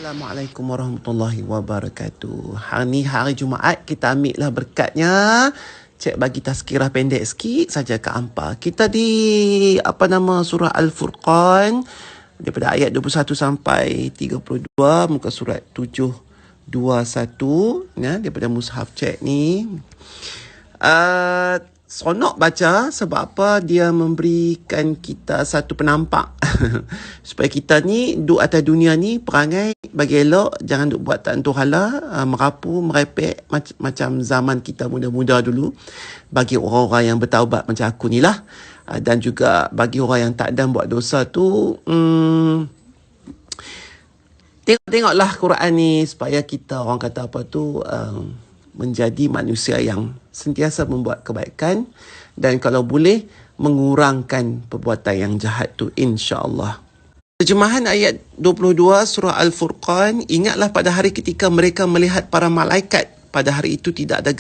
Assalamualaikum warahmatullahi wabarakatuh. Hari ni hari Jumaat, kita ambil lah berkatnya. Cik bagi tazkirah pendek sikit saja ke hampa. Kita di surah Al-Furqan daripada ayat 21 sampai 32, muka surat 721 ya, daripada mushaf cik ni. Sonok baca sebab apa? Dia memberikan kita satu penampak supaya kita ni duduk atas dunia ni perangai bagi elok, jangan duk buat tak tentu hala, merapu, merepek macam zaman kita muda-muda dulu. Bagi orang-orang yang bertaubat macam aku ni lah, dan juga bagi orang yang tak dan buat dosa tu, tengoklah Quran ni supaya kita, orang kata apa tu, menjadi manusia yang sentiasa membuat kebaikan dan kalau boleh mengurangkan perbuatan yang jahat tu, insya-Allah. Terjemahan ayat 22 surah Al-Furqan. Ingatlah pada hari ketika mereka melihat para malaikat. Pada hari itu tidak ada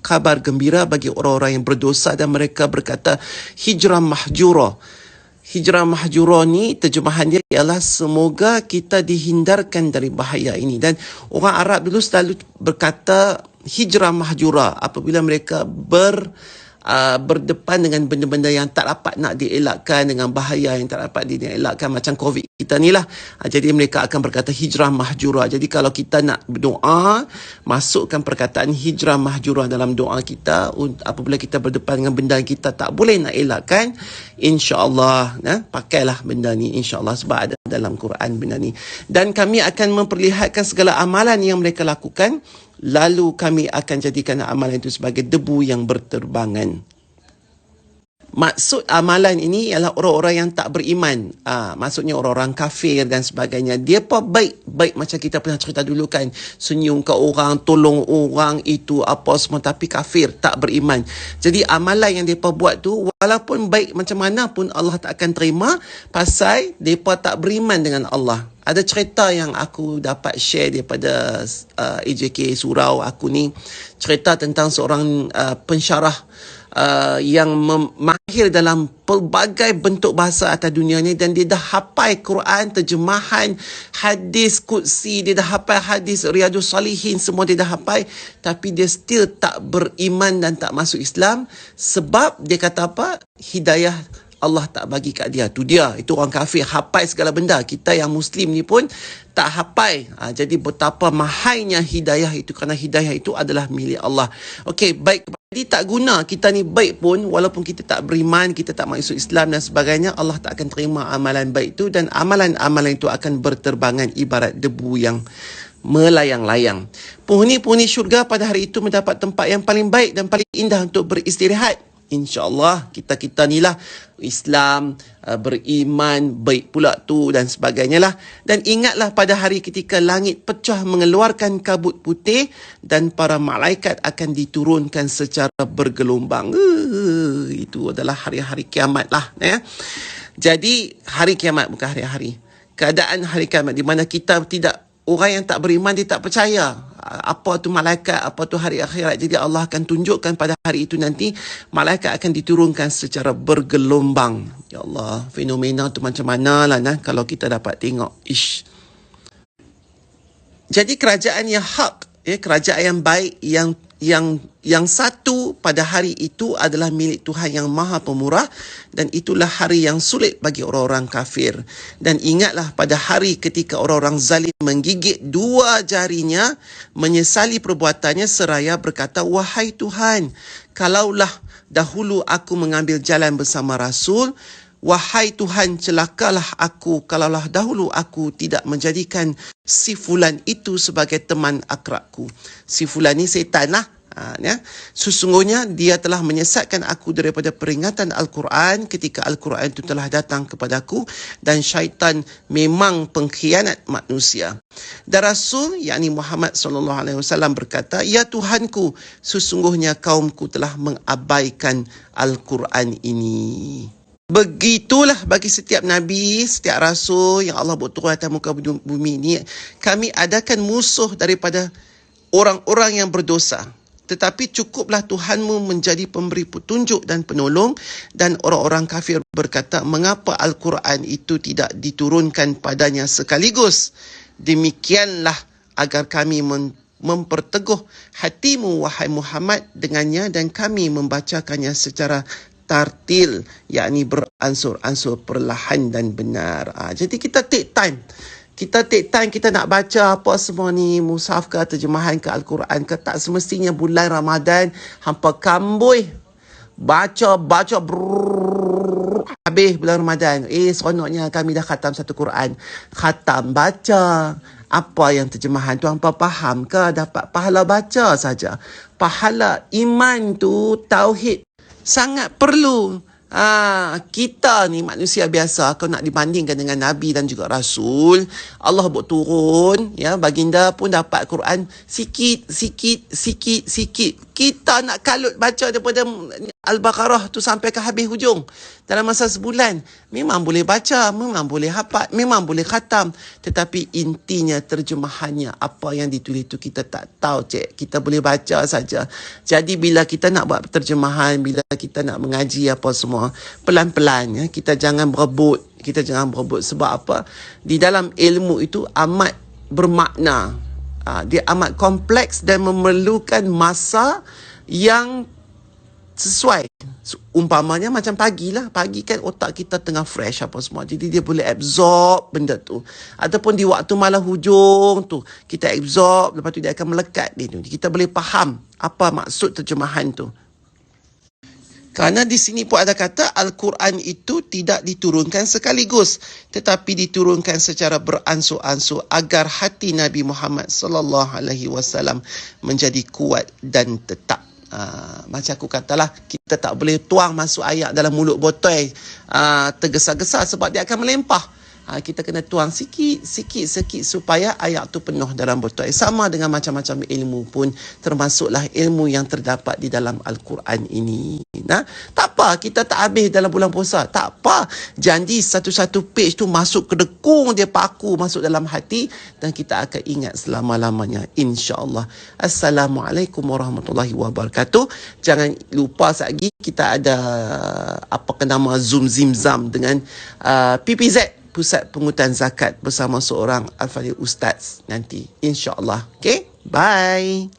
kabar gembira bagi orang-orang yang berdosa dan mereka berkata hijrah mahjura. Hijrah mahjura ni terjemahannya ialah semoga kita dihindarkan dari bahaya ini. Dan orang Arab dulu selalu berkata hijrah mahjura apabila mereka berdepan dengan benda-benda yang tak dapat nak dielakkan, dengan bahaya yang tak dapat dielakkan macam COVID kita ni lah. Jadi mereka akan berkata hijrah mahjura. Jadi kalau kita nak berdoa, masukkan perkataan hijrah mahjura dalam doa kita apabila kita berdepan dengan benda yang kita tak boleh nak elakkan, insya-Allah pakailah benda ni, insya-Allah, sebab ada dalam Quran benda ni. Dan kami akan memperlihatkan segala amalan yang mereka lakukan, lalu kami akan jadikan amalan itu sebagai debu yang berterbangan. Maksud amalan ini ialah orang-orang yang tak beriman. Maksudnya orang-orang kafir dan sebagainya. Dia pun baik macam kita pernah cerita dulu kan. Senyum ke orang, tolong orang, itu apa semua, tapi kafir, tak beriman. Jadi amalan yang mereka buat tu, walaupun baik macam mana pun Allah tak akan terima pasal mereka tak beriman dengan Allah. Ada cerita yang aku dapat share daripada AJK Surau aku ni. Cerita tentang seorang pensyarah yang mahir dalam pelbagai bentuk bahasa atas dunia ni, dan dia dah hafal Quran, terjemahan hadis Qudsi, dia dah hafal hadis Riyadus Salihin, semua dia dah hafal, tapi dia still tak beriman dan tak masuk Islam sebab dia kata apa? Hidayah Allah tak bagi kat dia. Itu orang kafir hafal segala benda. Kita yang Muslim ni pun tak hafal. Jadi betapa mahalnya hidayah itu, kerana hidayah itu adalah milik Allah. Okey, baik. Jadi tak guna kita ni baik pun, walaupun kita tak beriman, kita tak masuk Islam dan sebagainya, Allah tak akan terima amalan baik itu, dan amalan-amalan itu akan berterbangan ibarat debu yang melayang-layang. Penghuni-penghuni syurga pada hari itu mendapat tempat yang paling baik dan paling indah untuk beristirahat. InsyaAllah kita ni lah Islam, beriman, baik pula tu dan sebagainya lah. Dan ingatlah pada hari ketika langit pecah mengeluarkan kabut putih dan para malaikat akan diturunkan secara bergelombang. Itu adalah hari-hari kiamat lah. Jadi hari kiamat bukan hari-hari. Keadaan hari kiamat di mana kita tidak, orang yang tak beriman dia tak percaya apa tu malaikat, apa tu hari akhirat. Jadi Allah akan tunjukkan pada hari itu nanti malaikat akan diturunkan secara bergelombang. Ya Allah, fenomena tu macam mana lah kalau kita dapat tengok. Jadi kerajaan yang hak, kerajaan yang baik, yang satu pada hari itu adalah milik Tuhan yang Maha Pemurah, dan itulah hari yang sulit bagi orang-orang kafir. Dan ingatlah pada hari ketika orang-orang zalim menggigit dua jarinya, menyesali perbuatannya seraya berkata, wahai Tuhan, kalaulah dahulu aku mengambil jalan bersama Rasul, wahai Tuhan, celakalah aku kalaulah dahulu aku tidak menjadikan si fulan itu sebagai teman akrabku. Si fulan ni setan lah. Sesungguhnya dia telah menyesatkan aku daripada peringatan Al-Quran ketika Al-Quran itu telah datang kepadaku, dan syaitan memang pengkhianat manusia. Dan Rasul, yakni Muhammad SAW berkata, ya Tuhanku, sesungguhnya kaumku telah mengabaikan Al-Quran ini. Begitulah bagi setiap Nabi, setiap Rasul yang Allah buat turun atas muka bumi ini. Kami adakan musuh daripada orang-orang yang berdosa. Tetapi cukuplah Tuhanmu menjadi pemberi petunjuk dan penolong. Dan orang-orang kafir berkata, mengapa Al-Quran itu tidak diturunkan padanya sekaligus? Demikianlah agar kami memperteguh hatimu wahai Muhammad dengannya, dan kami membacakannya secara tartil, yakni beransur-ansur perlahan dan benar. Jadi kita take time. Kita nak baca apa semua ni, mushaf ke, terjemahan ke Al-Quran ke, tak semestinya bulan Ramadan hampa kambui baca habis bulan Ramadan. Seronoknya kami dah khatam satu Quran. Khatam baca. Apa yang terjemahan tu hampa faham ke? Dapat pahala baca saja. Pahala iman tu, tauhid, sangat perlu. Kita ni manusia biasa, kalau nak dibandingkan dengan Nabi dan juga Rasul, Allah buat turun, ya, baginda pun dapat Quran sikit. Kita nak kalut baca daripada Al-Baqarah tu sampai ke habis hujung dalam masa sebulan. Memang boleh baca, memang boleh hafal, memang boleh khatam, tetapi intinya terjemahannya, apa yang ditulis tu kita tak tahu, cik. Kita boleh baca saja. Jadi bila kita nak buat terjemahan, bila kita nak mengaji apa semua, pelan-pelan, ya. Kita jangan berebut. Sebab apa? Di dalam ilmu itu amat bermakna. Dia amat kompleks dan memerlukan masa yang sesuai. Umpamanya macam pagi kan otak kita tengah fresh apa semua, jadi dia boleh absorb benda tu. Ataupun di waktu malam hujung tu kita absorb, lepas tu dia akan melekat dia tu. Kita boleh faham apa maksud terjemahan tu. Kerana di sini pun ada kata Al-Quran itu tidak diturunkan sekaligus, tetapi diturunkan secara beransur-ansur agar hati Nabi Muhammad sallallahu alaihi wasallam menjadi kuat dan tetap. Macam aku katalah, kita tak boleh tuang masuk ayat dalam mulut botol tergesa-gesa, sebab dia akan melempah. Kita kena tuang sikit supaya ayat tu penuh dalam botol. Sama dengan macam-macam ilmu pun, termasuklah ilmu yang terdapat di dalam Al-Quran ini. Tak apa kita tak habis dalam bulan puasa, tak apa. Janji satu-satu page tu masuk ke dekung, dia paku masuk dalam hati, dan kita akan ingat selama-lamanya, insya-Allah. Assalamualaikum warahmatullahi wabarakatuh. Jangan lupa lagi kita ada nama Zoom Zimzam dengan PPZ, Pusat Pungutan Zakat, bersama seorang Al-Fadhil Ustaz nanti, insya-Allah. Okay, bye.